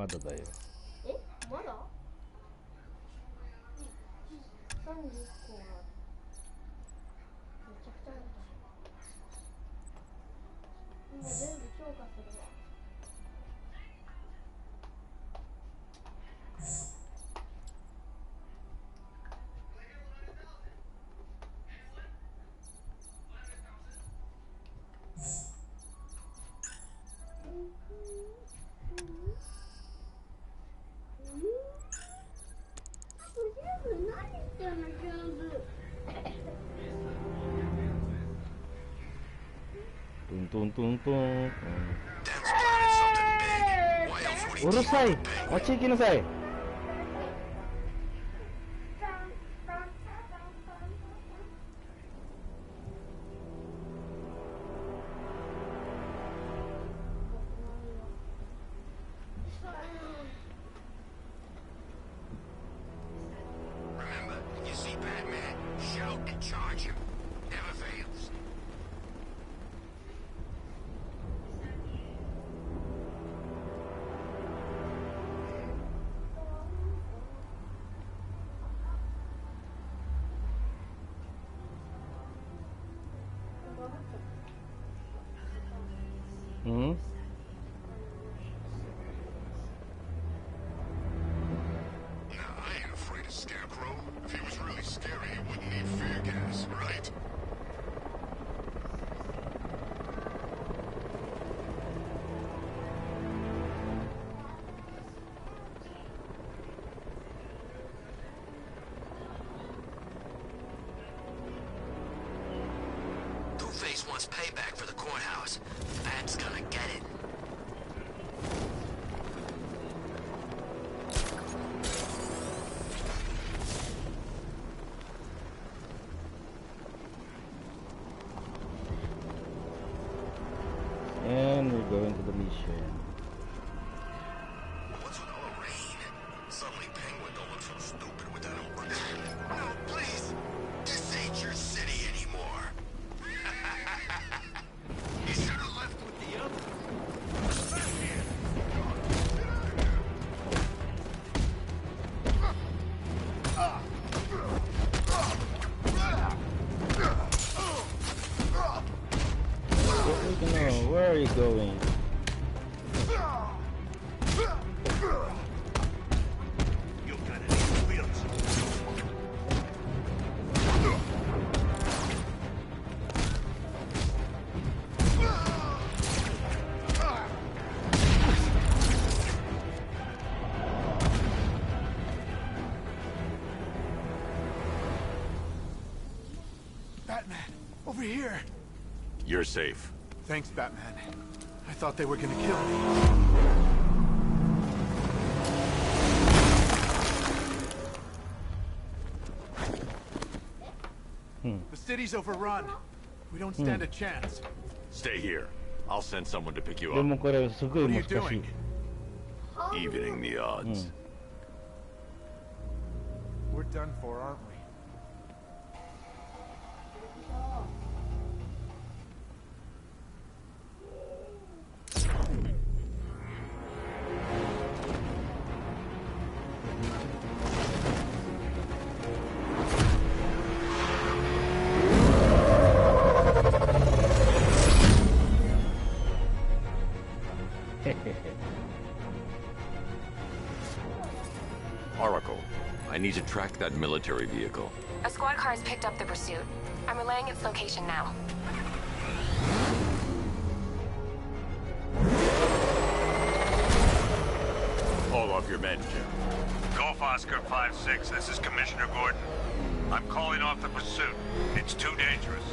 まだだよ。え、まだ31個はめちゃくちゃある。今全部強化するわ。トントントン。うるさい。あっち行きなさい。Hmm? Two-Face wants payback for the courthouse. Bat's gonna get it. And we're going to the mission. What's with all the rain? Suddenly Penguin don't look so stupid with that umbrella. No, please! This ain't your city anymore. You should have left with the others. Back here! Where are you going? Batman, over here. You're safe. Thanks, Batman. I thought they were gonna kill me. The city's overrun. We don't stand a chance. Stay here. I'll send someone to pick you up. What are you doing? Evening the odds. We're done for, aren't we? Oracle, I need to track that military vehicle. A squad car has picked up the pursuit. I'm relaying its location now. All of your men, Jim. Golf Oscar 5-6, this is Commissioner Gordon. I'm calling off the pursuit. It's too dangerous.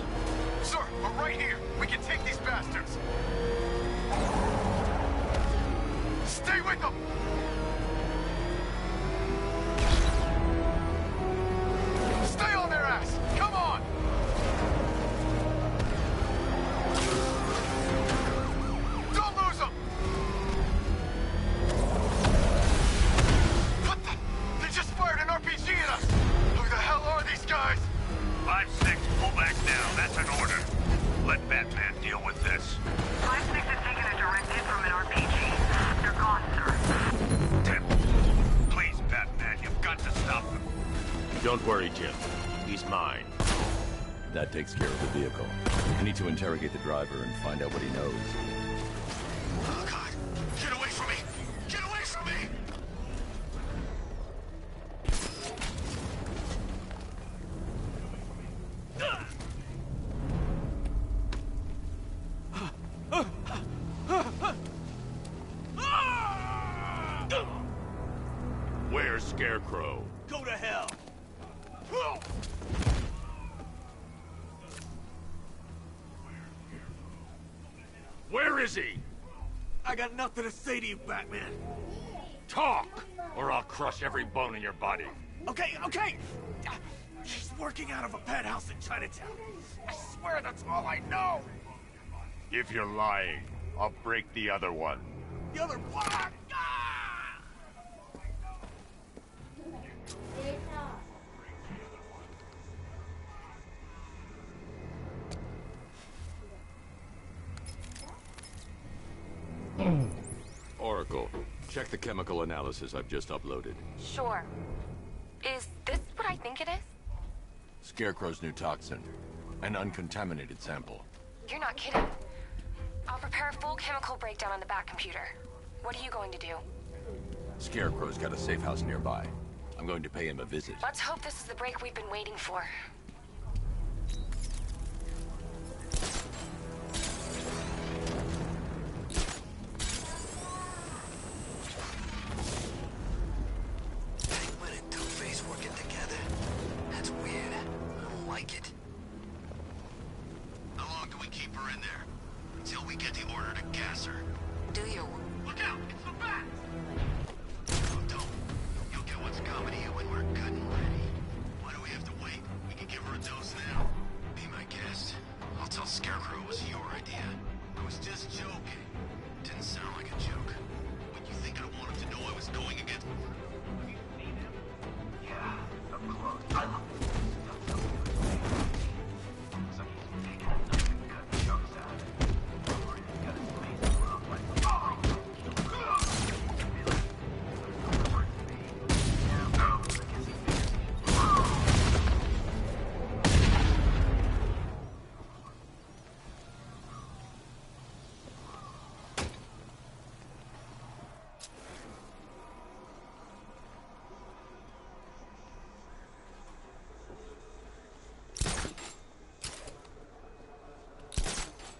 Sir, we're right here. We can take these bastards. Stay with them! Stay on their ass! Come on! Don't lose them! What the? They just fired an RPG at us! Who the hell are these guys? 5-6, pull back now. That's an order. Let Batman deal with this. 5-6 has taken a direct hit from an RPG. They're gone, sir. reach him. He's mine. That takes care of the vehicle. I need to interrogate the driver and find out what he knows. Oh, God. Get away from me! Get away from me! Where's Scarecrow? Go to hell! Where is he? I got nothing to say to you, Batman. Talk, or I'll crush every bone in your body. Okay. He's working out of a penthouse in Chinatown. I swear that's all I know. If you're lying, I'll break the other one. The other block. Ah! Oracle, check the chemical analysis I've just uploaded. Sure. Is this what I think it is? Scarecrow's new toxin. An uncontaminated sample. You're not kidding. I'll prepare a full chemical breakdown on the back computer. What are you going to do? Scarecrow's got a safe house nearby. I'm going to pay him a visit. Let's hope this is the break we've been waiting for. Penguin and Two-Face working together? That's weird. I don't like it. How long do we keep her in there? Until we get the order to gas her. Do you? Look out! It's the bat! No, don't. You'll get what's coming to you when we're good and ready. Why do we have to wait? We can give her a dose now. Be my guest. I'll tell Scarecrow it was your idea. I was just joking. Didn't sound like a joke. What, you think I wanted to know I was going against... Have you seen him? Yeah, up close. Looks like he's taking a knife and cutting chunks out. Or he's got his face blown up like...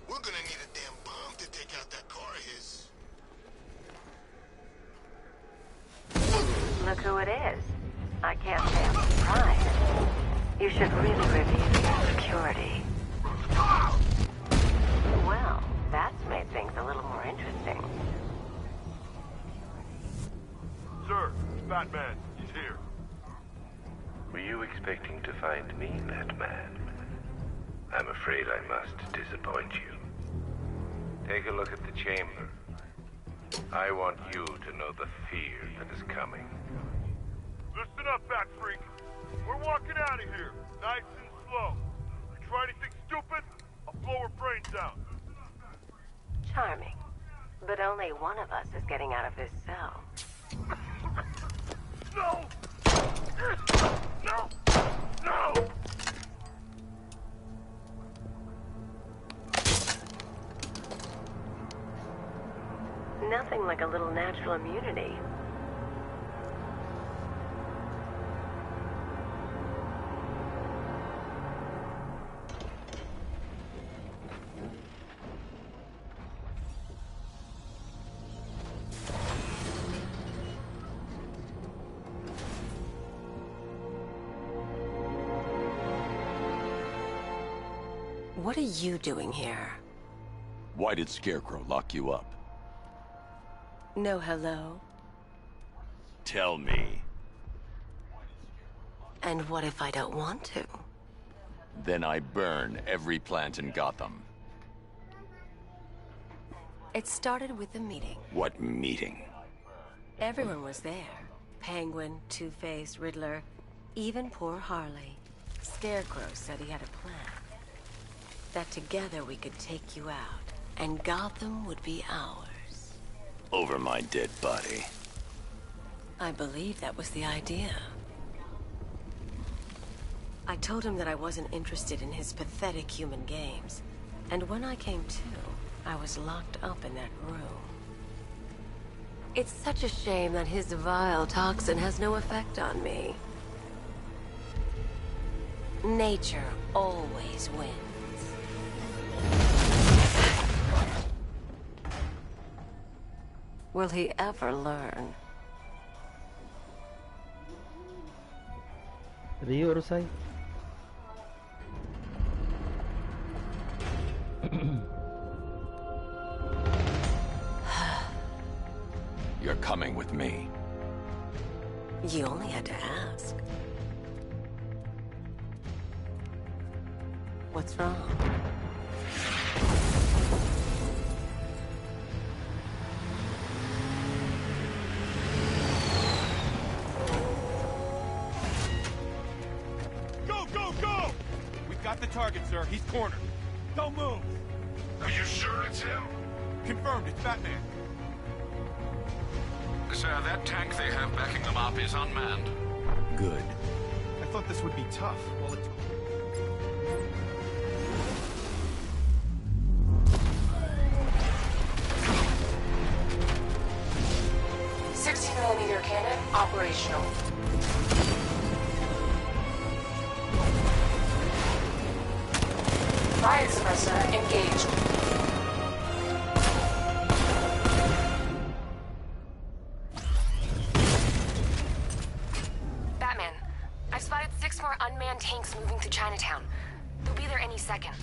We're gonna need a damn bomb to take out that car of his. Look who it is. I can't say I'm surprised. You should really review your security. Well, that's made things a little more interesting. Sir, it's Batman. He's here. Were you expecting to find me, Batman? I'm afraid I must disappoint you. Take a look at the chamber. I want you to know the fear that is coming. Listen up, Bat Freak. We're walking out of here, nice and slow. You try anything stupid, I'll blow her brains out. Charming. But only one of us is getting out of this cell. No! No! No! Nothing like a little natural immunity. What are you doing here? Why did Scarecrow lock you up? No hello? Tell me. And what if I don't want to? Then I burn every plant in Gotham. It started with a meeting. What meeting? Everyone was there. Penguin, Two-Face, Riddler, even poor Harley. Scarecrow said he had a plan. That together we could take you out, and Gotham would be ours. Over my dead body. I believe that was the idea. I told him that I wasn't interested in his pathetic human games. And when I came to, I was locked up in that room. It's such a shame that his vile toxin has no effect on me. Nature always wins. Will he ever learn? Rio urusay. You're coming with me. You only had to ask. What's wrong? Go, go, go! We've got the target, sir. He's cornered. Don't move. Are you sure it's him? Confirmed, it's Batman. Sir, that tank they have backing them up is unmanned. Good. I thought this would be tough. Well, it's... 60mm cannon operational. Riot suppressor engaged. Batman, I've spotted 6 more unmanned tanks moving through Chinatown. They'll be there any second.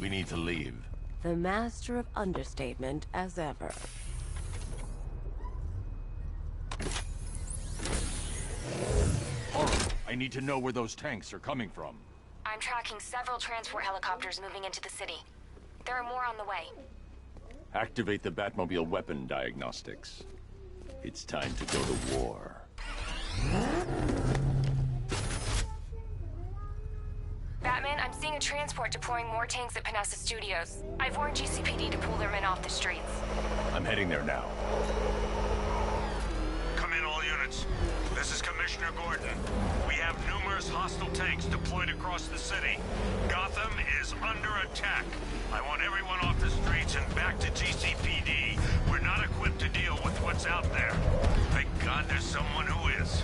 We need to leave. The master of understatement as ever. I need to know where those tanks are coming from. I'm tracking several transport helicopters moving into the city. There are more on the way. Activate the Batmobile weapon diagnostics. It's time to go to war. Batman, I'm seeing a transport deploying more tanks at Panessa Studios. I've warned GCPD to pull their men off the streets. I'm heading there now. Come in, all units. This is Commissioner Gordon. We have numerous hostile tanks deployed across the city. Gotham is under attack. I want everyone off the streets and back to GCPD. We're not equipped to deal with what's out there. Thank God there's someone who is.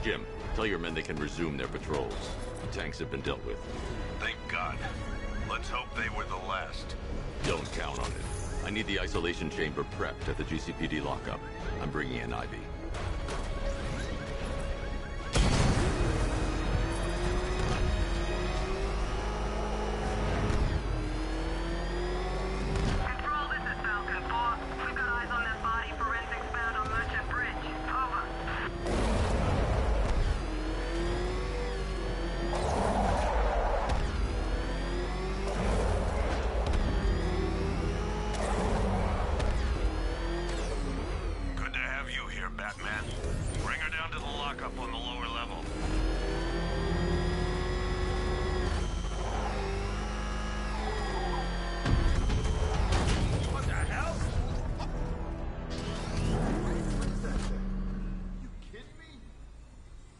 Jim, tell your men they can resume their patrols. The tanks have been dealt with. Thank God. Let's hope they were the last. Don't count on it. I need the isolation chamber prepped at the GCPD lockup. I'm bringing in Ivy. Control, this is Falcon 4. We've got eyes on that body forensics found on Merchant Bridge. Over. Bring her down to the lockup on the lower level. What the hell? You kidding me?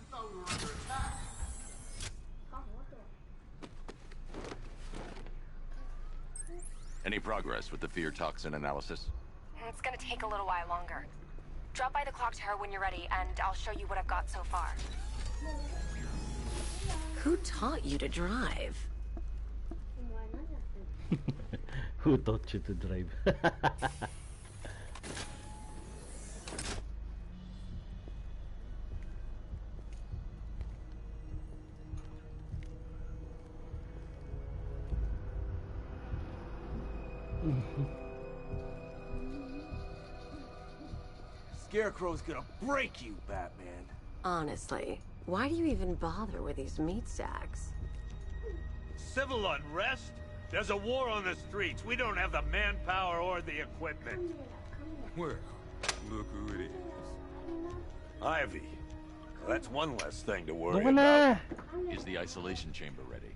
I thought we were under attack. Any progress with the fear toxin analysis? It's gonna take a little while longer. Drop by the clock tower when you're ready, and I'll show you what I've got so far. Who taught you to drive? Who taught you to drive? Scarecrow's gonna break you, Batman. Honestly, why do you even bother with these meat sacks? Civil unrest? There's a war on the streets. We don't have the manpower or the equipment. Well, look who it is. Ivy. Well, that's one less thing to worry Doon na. about. Is the isolation chamber ready?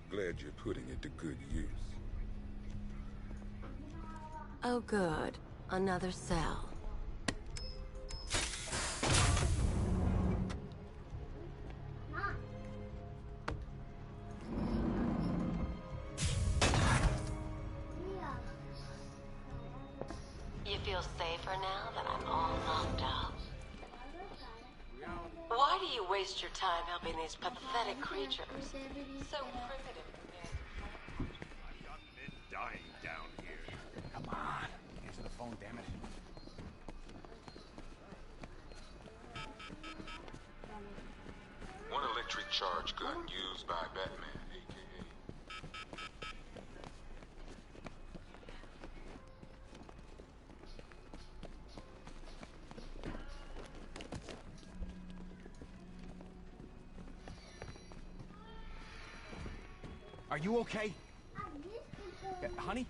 Glad you're putting it to good use. Oh good, another cell. You feel safer now that I'm all locked up? Why do you waste your time helping these pathetic creatures? So primitive. I've been dying down here. Come on. Answer the phone, damn it. One electric charge gun used by Batman, aka. Are you okay? Honey?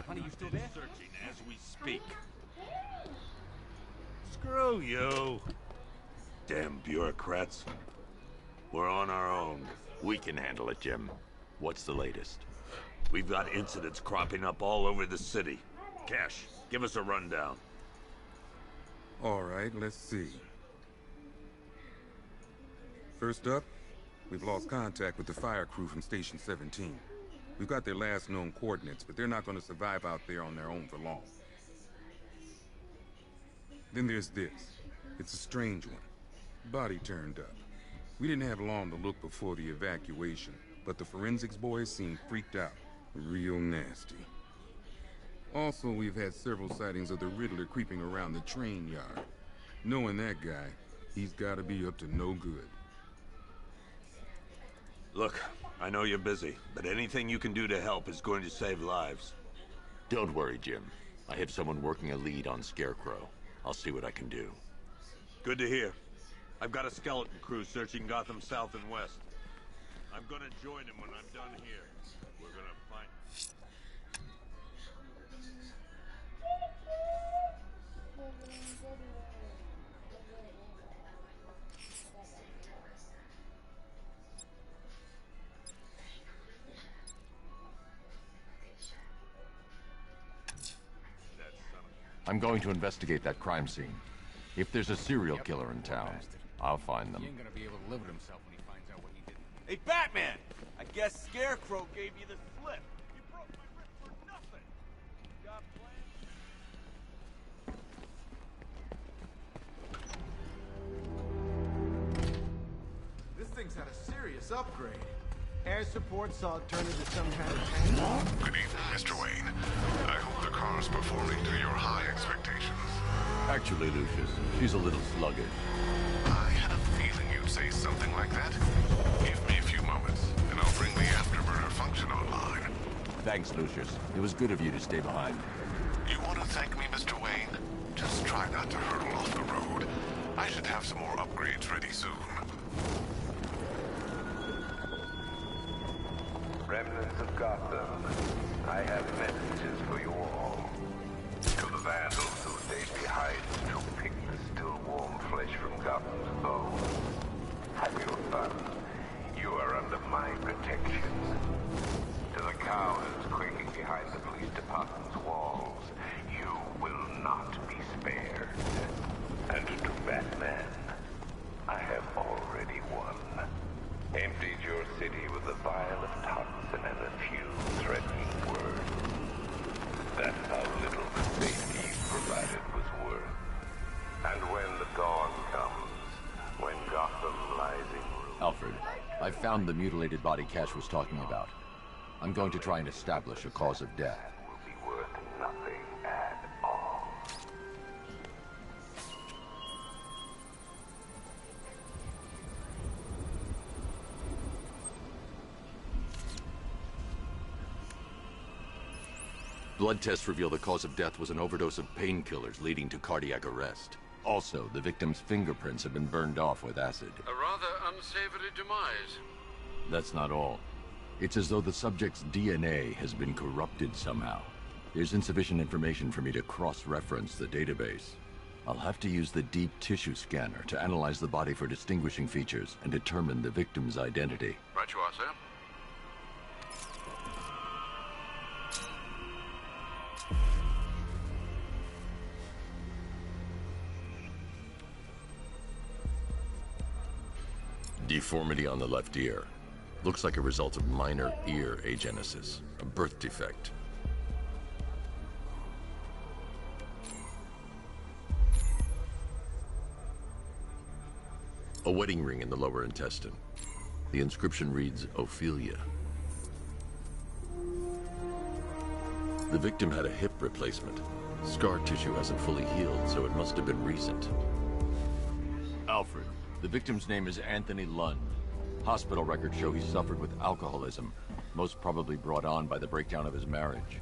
Honey, you still there? Searching as we speak. Screw you. Damn bureaucrats. We're on our own. We can handle it, Jim. What's the latest? We've got incidents cropping up all over the city. Cash, give us a rundown. All right, let's see. First up, we've lost contact with the fire crew from Station 17. We've got their last known coordinates, but they're not going to survive out there on their own for long. Then there's this. It's a strange one. Body turned up. We didn't have long to look before the evacuation, but the forensics boys seemed freaked out. Real nasty. Also, we've had several sightings of the Riddler creeping around the train yard. Knowing that guy, he's got to be up to no good. Look, I know you're busy, but anything you can do to help is going to save lives. Don't worry, Jim. I have someone working a lead on Scarecrow. I'll see what I can do. Good to hear. I've got a skeleton crew searching Gotham South and West. I'm gonna join them when I'm done here. We're gonna find... I'm going to investigate that crime scene. If there's a serial killer in town, I'll find them. He ain't gonna be able to live with himself when he finds out what he did. Hey, Batman! I guess Scarecrow gave you the slip. You broke my wrist for nothing. Got plans? This thing's had a serious upgrade. Air support saw it turn into some kind of tank. Good evening, Mr. Wayne. I hope the car's performing to your high expectations. Actually, Lucius, she's a little sluggish. I had a feeling you'd say something like that. Give me a few moments, and I'll bring the afterburner function online. Thanks, Lucius. It was good of you to stay behind. You want to thank me, Mr. Wayne? Just try not to hurtle off the road. I should have some more upgrades ready soon. Remnants of Gotham, I have messages for you all. To the vandals who stayed behind to pick the still warm I found the mutilated body Cash was talking about. I'm going to try and establish a cause of death. Will be worth nothing at all. Blood tests reveal the cause of death was an overdose of painkillers leading to cardiac arrest. Also, the victim's fingerprints have been burned off with acid. A rather unsavory demise. That's not all. It's as though the subject's DNA has been corrupted somehow. There's insufficient information for me to cross-reference the database. I'll have to use the deep tissue scanner to analyze the body for distinguishing features and determine the victim's identity. Right you are, sir. Deformity on the left ear. Looks like a result of minor ear agenesis, a birth defect. A wedding ring in the lower intestine. The inscription reads, Ophelia. The victim had a hip replacement. Scar tissue hasn't fully healed, so it must have been recent. Alfred. The victim's name is Anthony Lund. Hospital records show he suffered with alcoholism, most probably brought on by the breakdown of his marriage.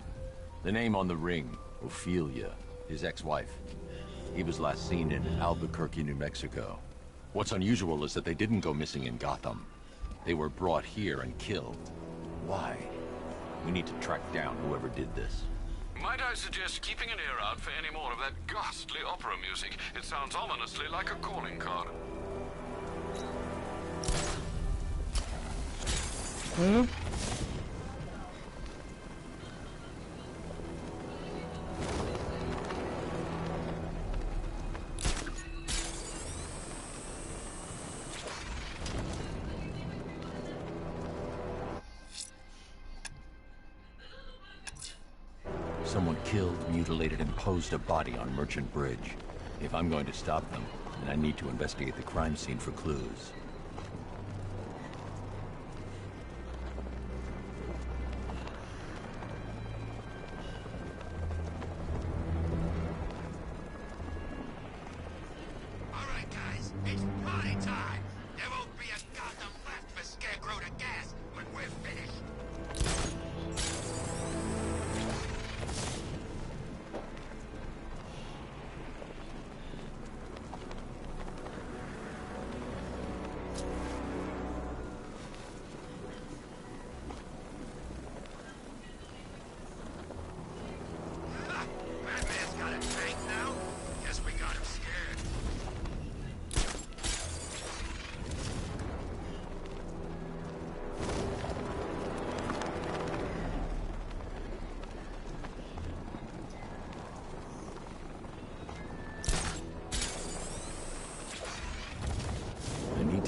The name on the ring, Ophelia, his ex-wife. He was last seen in Albuquerque, New Mexico. What's unusual is that they didn't go missing in Gotham. They were brought here and killed. Why? We need to track down whoever did this. Might I suggest keeping an ear out for any more of that ghastly opera music? It sounds ominously like a calling card. Someone killed, mutilated, and posed a body on Merchant Bridge. If I'm going to stop them, then I need to investigate the crime scene for clues.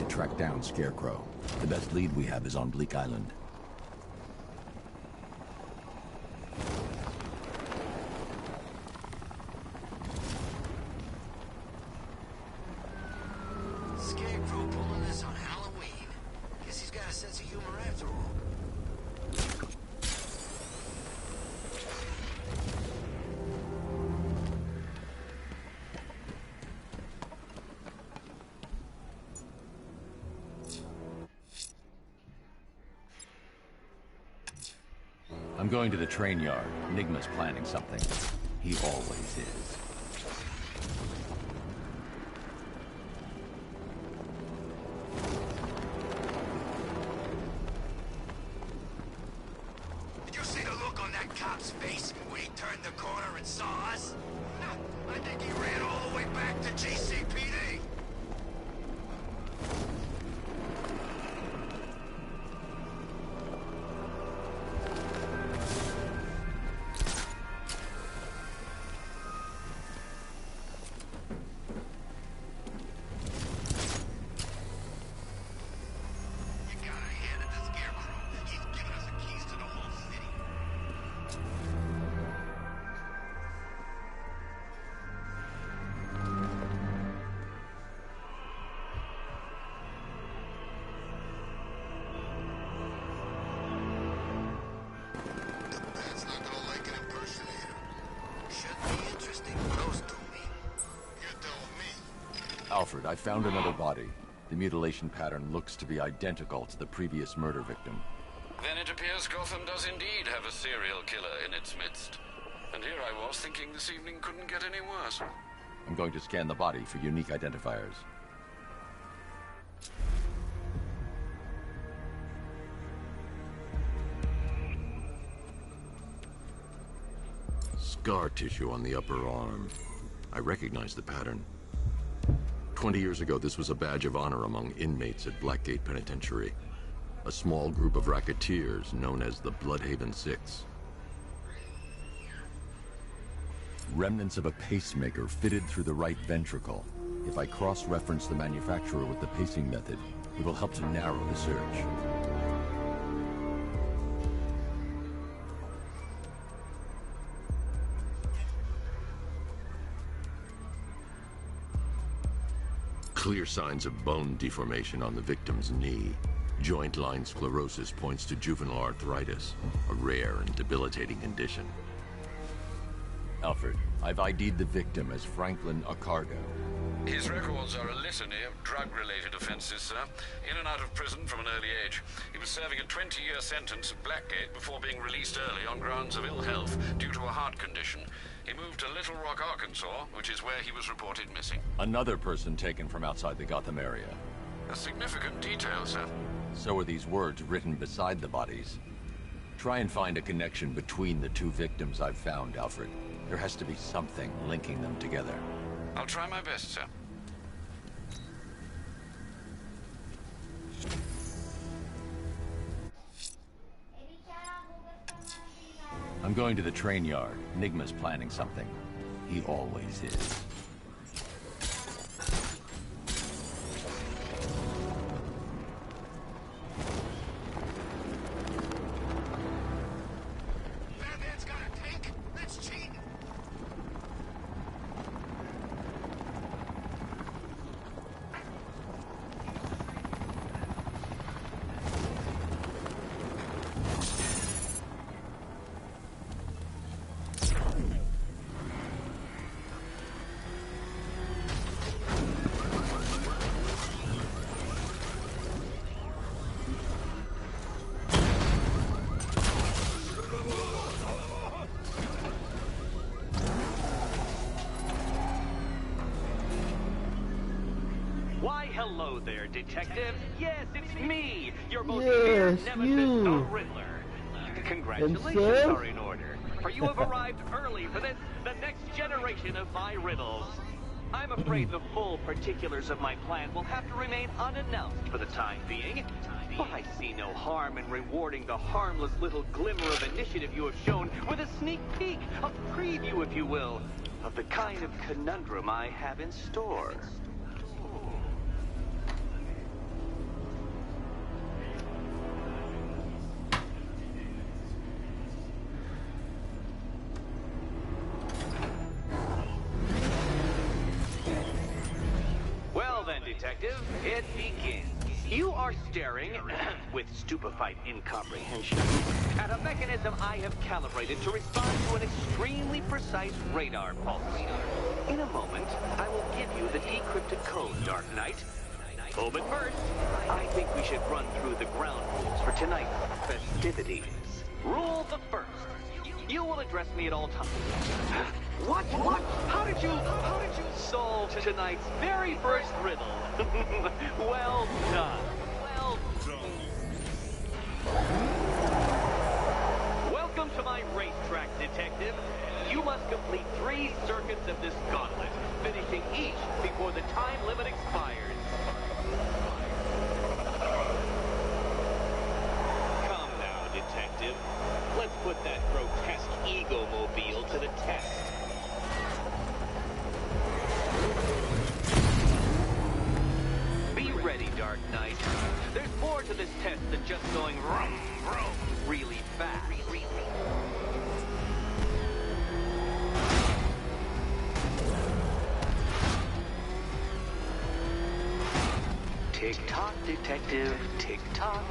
Track down Scarecrow. The best lead we have is on Bleak Island. Scarecrow pulling this on Halloween. Guess he's got a sense of humor after all. I'm going to the train yard. Enigma's planning something. He always is. Did you see the look on that cop's face when he turned the corner and saw us? I think he ran all the way back to GCPD. Alfred, I found another body. The mutilation pattern looks to be identical to the previous murder victim. Then it appears Gotham does indeed have a serial killer in its midst. And here I was thinking this evening couldn't get any worse. I'm going to scan the body for unique identifiers. Scar tissue on the upper arm. I recognize the pattern. 20 years ago, this was a badge of honor among inmates at Blackgate Penitentiary. A small group of racketeers known as the Bloodhaven Six. Remnants of a pacemaker fitted through the right ventricle. If I cross-reference the manufacturer with the pacing method, it will help to narrow the search. Clear signs of bone deformation on the victim's knee. Joint line sclerosis points to juvenile arthritis, a rare and debilitating condition. Alfred, I've ID'd the victim as Franklin Accardo. His records are a litany of drug-related offenses, sir. In and out of prison from an early age. He was serving a 20-year sentence at Blackgate before being released early on grounds of ill health due to a heart condition. He moved to Little Rock, Arkansas, which is where he was reported missing. Another person taken from outside the Gotham area. A significant detail, sir. So are these words written beside the bodies. Try and find a connection between the two victims I've found, Alfred. There has to be something linking them together. I'll try my best, sir. I'm going to the train yard. Nigma's planning something. He always is. Batman's got a tank? That's cheating! Why, hello there, Detective. Yes, it's me, your most Yes, dear nemesis, you. the Riddler. Congratulations Himself? are in order, for you have arrived early for this, the next generation of my riddles. I'm afraid the full particulars of my plan will have to remain unannounced for the time being. But I see no harm in rewarding the harmless little glimmer of initiative you have shown with a sneak peek, a preview, if you will, of the kind of conundrum I have in store. Well then, Detective, it begins. You are staring, with stupefied incomprehension, at a mechanism I have calibrated to respond to an extremely precise radar pulse. In a moment, I will give you the decrypted code, Dark Knight. Oh, but first, I think we should run through the ground rules for tonight's festivities. Rule the first. You will address me at all times. What? How did you solve tonight's very first riddle? Well done. Well done. Welcome to my racetrack, Detective. You must complete 3 circuits of this gauntlet, finishing each before the time limit expires. Come now, Detective. Let's put that grotesque ego-mobile to the test. Be ready, Dark Knight. There's more to this test than just going vroom, vroom really fast. Tick-tock, Detective, tick-tock.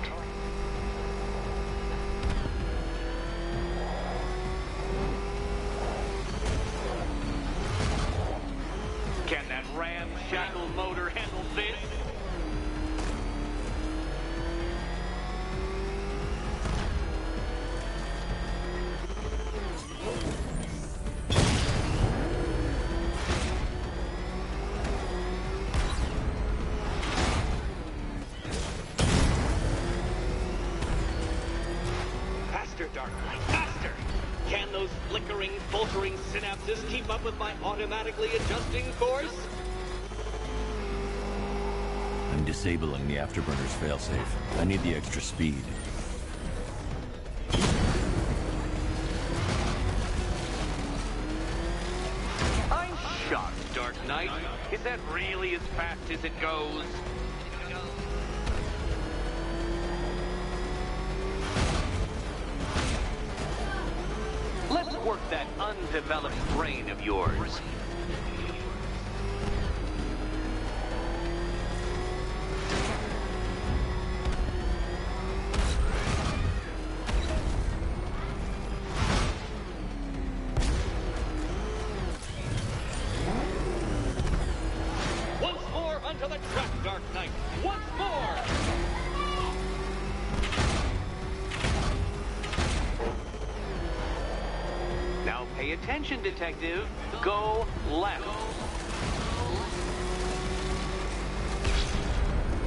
Can that ramshackle motor flickering, faltering synapses keep up with my automatically adjusting course? I'm disabling the afterburner's failsafe. I need the extra speed. I'm shocked, Dark Knight. Is that really as fast as it goes? Let's work that undeveloped brain of yours. Once more onto the track, Dark Knight. Once more! Now pay attention, Detective. Go left.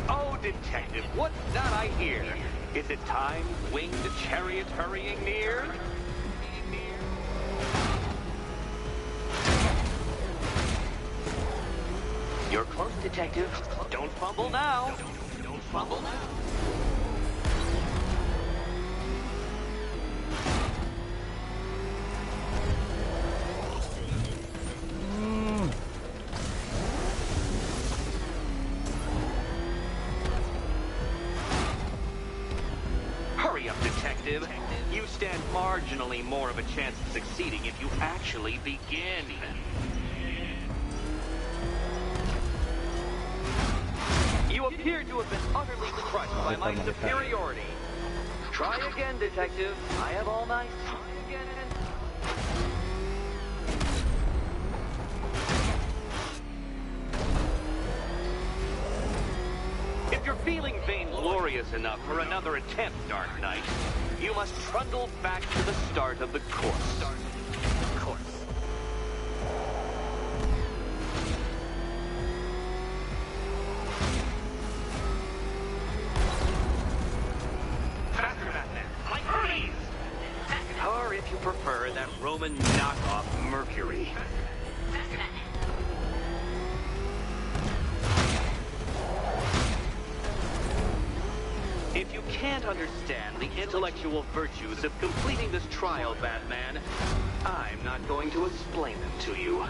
Oh, Detective, what's that I hear? Is it time, winged chariot hurrying near? You're close, Detective. Don't fumble now. Don't fumble now. Hurry up, Detective. You stand marginally more of a chance of succeeding if you actually begin. You appear to have been utterly crushed by my superiority. Try again, Detective. I have all night. Try again. If you're feeling vainglorious enough for another attempt, Dark Knight, you must trundle back to the start of the course. Or if you prefer, that Roman knockoff Mercury. If you can't understand the intellectual virtues of completing this trial, Batman, I'm not going to explain them to you.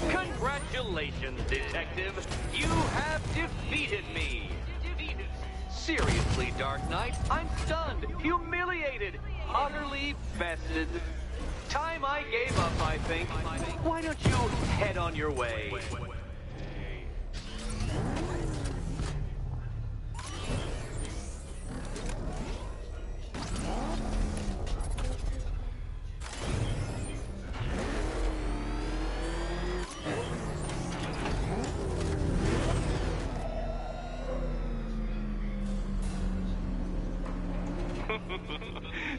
Congratulations, Detective. You have defeated me. Seriously, Dark Knight, I'm stunned, humiliated, utterly bested. Time I gave up, I think. Why don't you head on your way?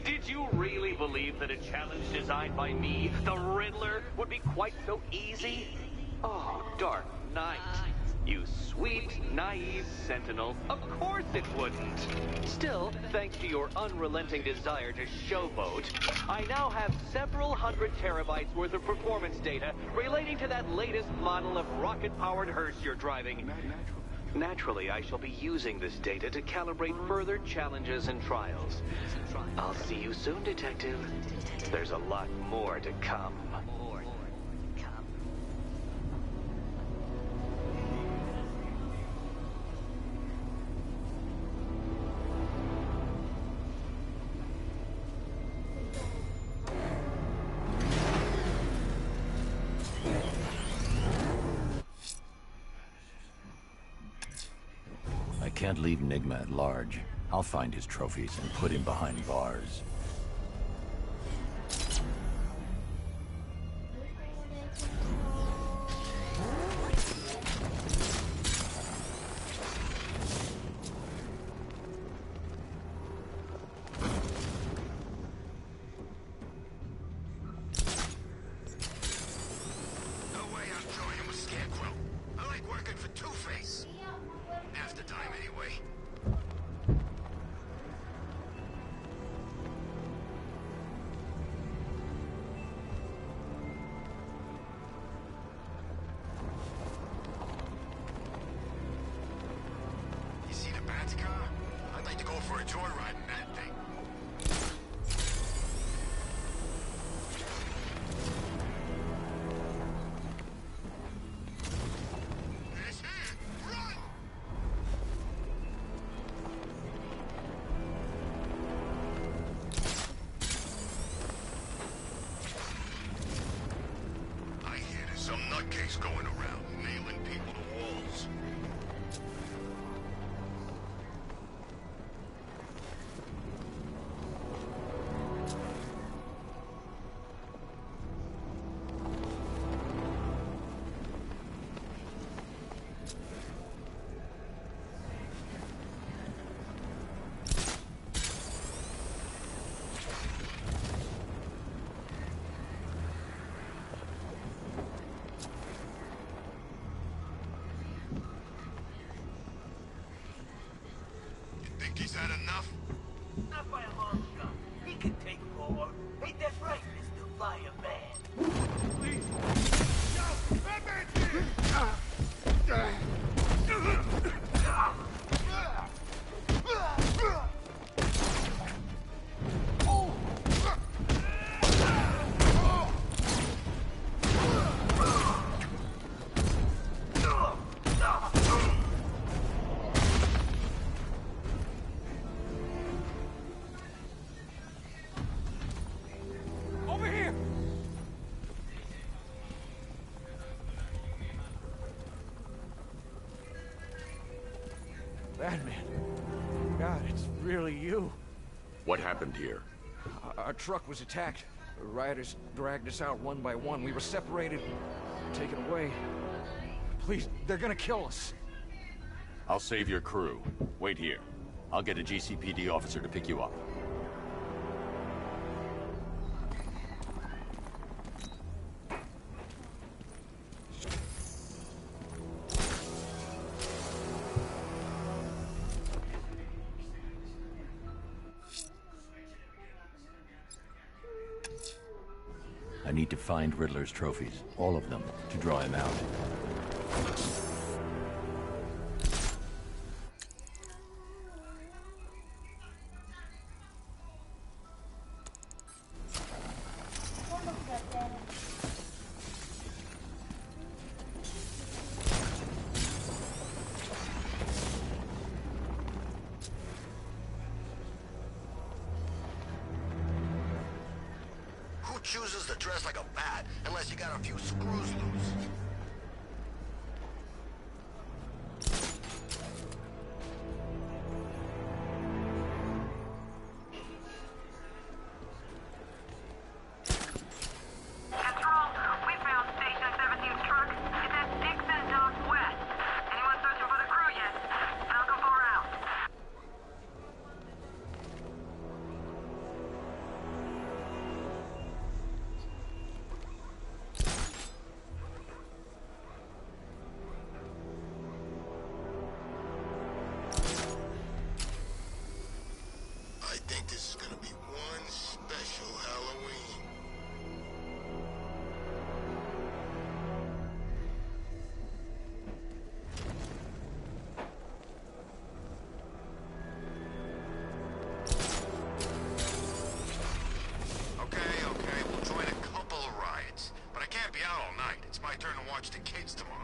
Did you really believe that a challenge designed by me, the Riddler, would be quite so easy? Oh, Dark Knight. You sweet, naive sentinel. Of course it wouldn't. Still, thanks to your unrelenting desire to showboat, I now have several hundred terabytes worth of performance data relating to that latest model of rocket-powered hearse you're driving. Naturally, I shall be using this data to calibrate further challenges and trials. I'll see you soon, Detective. There's a lot more to come. I can't leave Enigma at large. I'll find his trophies and put him behind bars. No way I'm joining with Scarecrow. I like working joyriding that thing. It's here! Run! I hear there's some nutcase going around, nailing people to walls. Think he's had enough? Not by a long shot. He can take more. Ain't that right, Mr. Fireman? Please! Yo! Batman's here! Over here! Batman. God, it's really you. What happened here? Our truck was attacked. The rioters dragged us out one by one. We were separated, taken away. Please, they're gonna kill us. I'll save your crew. Wait here. I'll get a GCPD officer to pick you up. I need to find Riddler's trophies, all of them, to draw him out. Who chooses to dress like a bat unless you got a few screws loose? Control, we found Station 17's truck. It's at Dixon Dock West. Anyone searching for the crew yet? Falcon 4 out. I think this is gonna be one special Halloween. Okay, we'll join a couple of riots. But I can't be out all night. It's my turn to watch the kids tomorrow.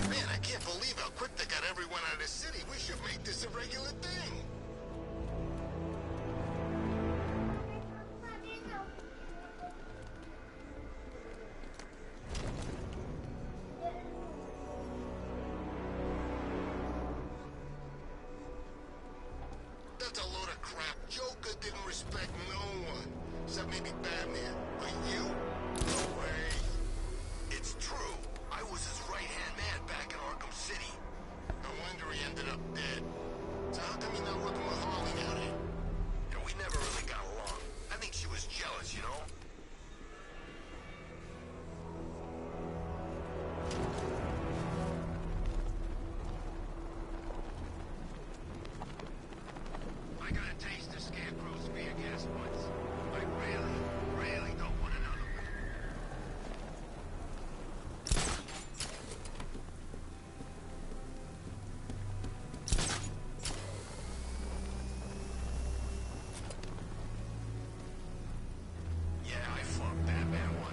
Man, I can't believe how quick they got everyone out of the city. We should make this a regular thing. That's a load of crap. Joker didn't respect no one. Except maybe Batman. But you? No way. It's true. I was his right-hand man back in Arkham City. No wonder he ended up dead. So how come he not working with Harley now then? You know, we never really got along. I think she was jealous, you know? I got a taste of Scarecrow's spear again.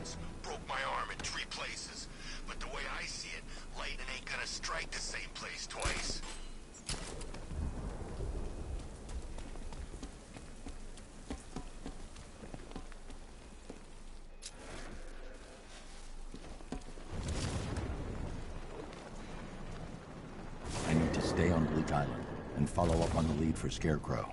once, broke my arm in 3 places. But the way I see it, lightning ain't gonna strike the same place twice. I need to stay on Bleak Island and follow up on the lead for Scarecrow.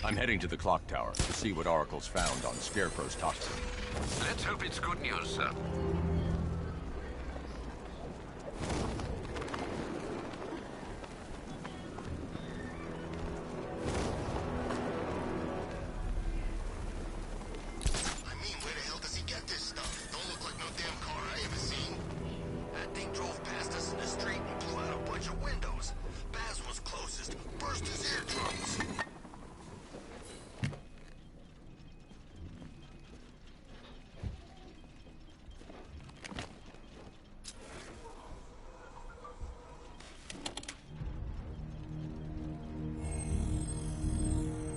I'm heading to the clock tower to see what Oracle's found on Scarecrow's toxin. Let's hope it's good news, sir.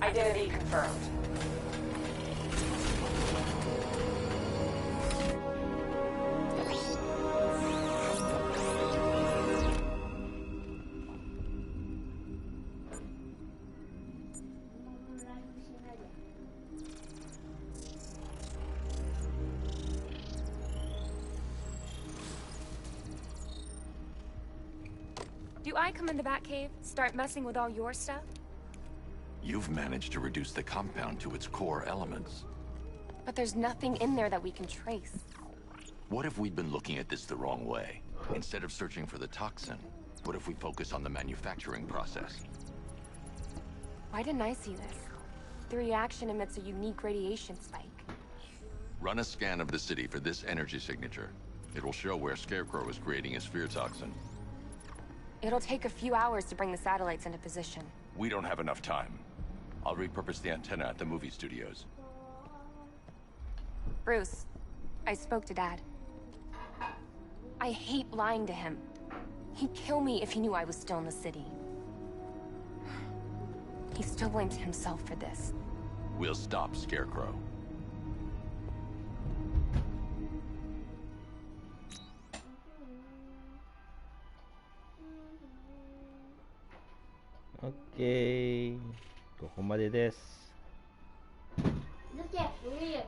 Identity confirmed. Do I come in the Batcave, start messing with all your stuff? You've managed to reduce the compound to its core elements. But there's nothing in there that we can trace. What if we'd been looking at this the wrong way? Instead of searching for the toxin, what if we focus on the manufacturing process? Why didn't I see this? The reaction emits a unique radiation spike. Run a scan of the city for this energy signature. It will show where Scarecrow is creating his fear toxin. It'll take a few hours to bring the satellites into position. We don't have enough time. I'll repurpose the antenna at the movie studios. Bruce, I spoke to Dad. I hate lying to him. He'd kill me if he knew I was still in the city. He still blames himself for this. We'll stop Scarecrow. OK、ここまでです。抜け、上よ。